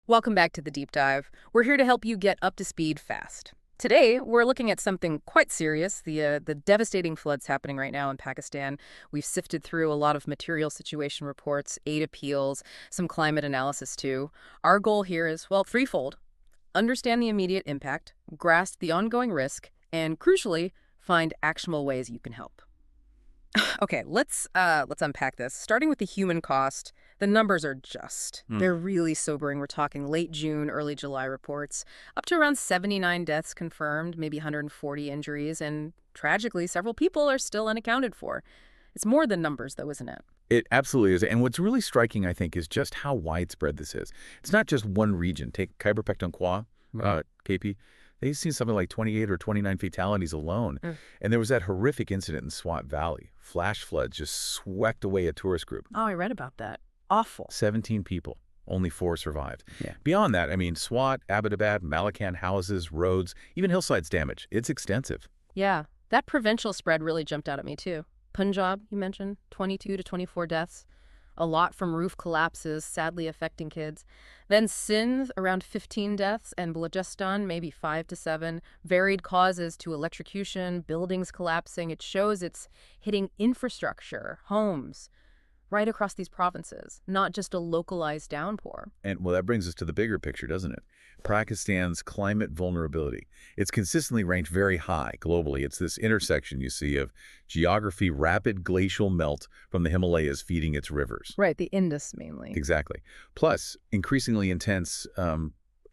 Welcome back to the Deep Dive. We're here to help you get up to speed fast. Today, we're looking at something quite serious, the devastating floods happening right now in Pakistan. We've sifted through a lot of material situation reports, aid appeals, some climate analysis too. Our goal here is, well, threefold. Understand the immediate impact, grasp the ongoing risk, and crucially, find actionable ways you can help. Okay, let's unpack this. Starting with the human cost, the numbers are they're really sobering. We're talking late June, early July reports, up to around 79 deaths confirmed, maybe 140 injuries, and tragically, several people are still unaccounted for. It's more than numbers, though, isn't it? It absolutely is. And what's really striking, I think, is just how widespread this is. It's not just one region. Take Khyber Pakhtunkhwa, KP. They've seen something like 28 or 29 fatalities alone. And there was that horrific incident in Swat Valley. Flash floods just swept away a tourist group. Oh, I read about that. Awful. 17 people. Only 4 survived. Yeah. Beyond that, I mean, Swat, Abbottabad, Malacan houses, roads, even hillsides damage. It's extensive. Yeah, that provincial spread really jumped out at me, too. Punjab, you mentioned, 22 to 24 deaths. A lot from roof collapses, sadly affecting kids. Then Sindh, around 15 deaths, and Balochistan, maybe 5 to 7. Varied causes to electrocution, buildings collapsing. It shows it's hitting infrastructure, homes, right across these provinces, not just a localized downpour. And, well, that brings us to the bigger picture, doesn't it? Pakistan's climate vulnerability. It's consistently ranked very high globally. It's this intersection, you see, of geography, rapid glacial melt from the Himalayas feeding its rivers. Right, the Indus mainly. Exactly. Plus, increasingly intense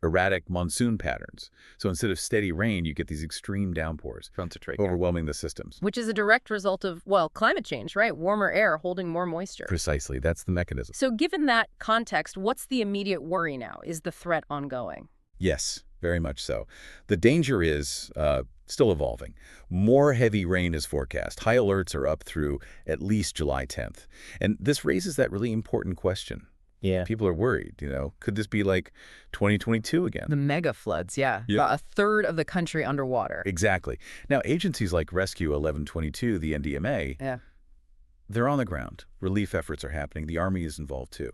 erratic monsoon patterns. So instead of steady rain, you get these extreme downpours, Concentrate. overwhelming the systems. Which is a direct result of, well, climate change, right? Warmer air holding more moisture. Precisely. That's the mechanism. So given that context, what's the immediate worry now? Is the threat ongoing? Yes, very much so. The danger is still evolving. More heavy rain is forecast. High alerts are up through at least July 10th. And this raises that really important question. Yeah. People are worried, could this be like 2022 again? The mega floods, yeah. Yep. About a third of the country underwater. Exactly. Now, agencies like Rescue 1122, the NDMA, Yeah. they're on the ground. Relief efforts are happening. The Army is involved too.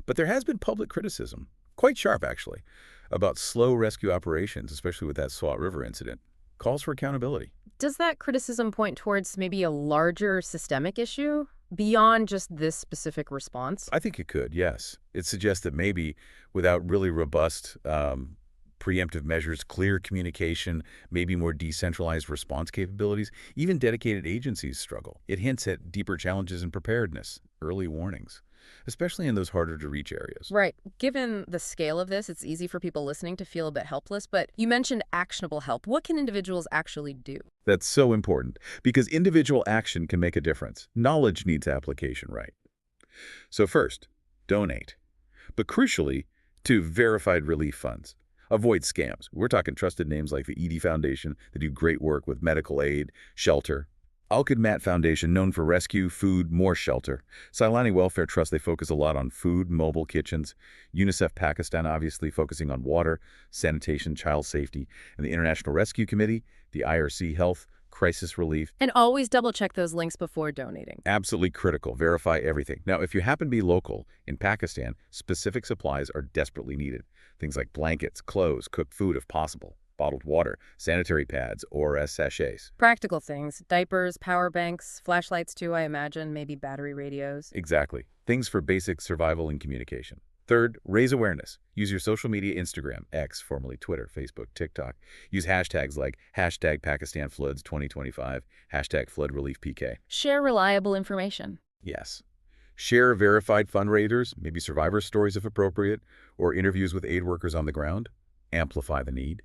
But there has been public criticism, quite sharp actually, about slow rescue operations, especially with that Swat River incident. Calls for accountability. Does that criticism point towards maybe a larger systemic issue beyond just this specific response? I think it could, yes. It suggests that maybe without really robust preemptive measures, clear communication, maybe more decentralized response capabilities, even dedicated agencies struggle. It hints at deeper challenges in preparedness, early warnings, especially in those harder-to-reach areas. Right. Given the scale of this, it's easy for people listening to feel a bit helpless, but you mentioned actionable help. What can individuals actually do? That's so important, because individual action can make a difference. Knowledge needs application, right? So first, donate. But crucially, to verified relief funds. Avoid scams. We're talking trusted names like the Edie Foundation that do great work with medical aid, shelter. Al-Khidmat Foundation, known for rescue, food, more shelter. Sailani Welfare Trust, they focus a lot on food, mobile kitchens. UNICEF Pakistan, obviously focusing on water, sanitation, child safety. And the International Rescue Committee, the IRC Health, crisis relief. And always double-check those links before donating. Absolutely critical. Verify everything. Now, if you happen to be local in Pakistan, specific supplies are desperately needed. Things like blankets, clothes, cooked food if possible, bottled water, sanitary pads, ORS sachets. Practical things. Diapers, power banks, flashlights too, I imagine, maybe battery radios. Exactly. Things for basic survival and communication. Third, raise awareness. Use your social media Instagram, X, formerly Twitter, Facebook, TikTok. Use hashtags like hashtag Pakistan Floods 2025, hashtag Flood Relief PK. Share reliable information. Yes. Share verified fundraisers, maybe survivor stories if appropriate, or interviews with aid workers on the ground. Amplify the need.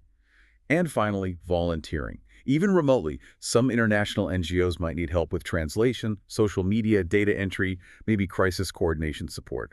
And finally, volunteering. Even remotely, some international NGOs might need help with translation, social media, data entry, maybe crisis coordination support.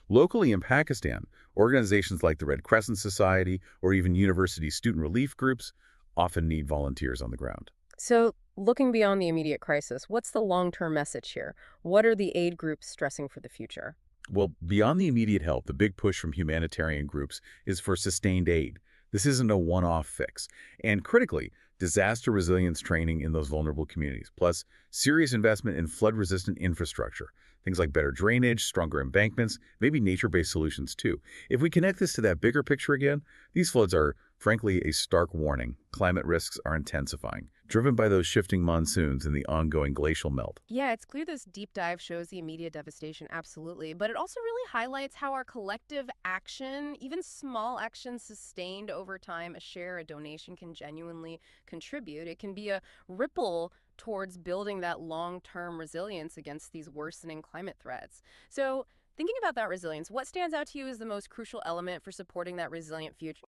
Locally in Pakistan, organizations like the Red Crescent Society or even university student relief groups often need volunteers on the ground. So, looking beyond the immediate crisis, what's the long-term message here? What are the aid groups stressing for the future? Well, beyond the immediate help, the big push from humanitarian groups is for sustained aid. This isn't a one-off fix. And critically, disaster resilience training in those vulnerable communities, plus serious investment in flood-resistant infrastructure, things like better drainage, stronger embankments, maybe nature-based solutions too. If we connect this to that bigger picture again, these floods are, frankly, a stark warning. Climate risks are intensifying, driven by those shifting monsoons and the ongoing glacial melt. Yeah, it's clear this deep dive shows the immediate devastation, absolutely. But it also really highlights how our collective action, even small actions sustained over time, a share, a donation, can genuinely contribute. It can be a ripple towards building that long-term resilience against these worsening climate threats. So, thinking about that resilience, what stands out to you as the most crucial element for supporting that resilient future?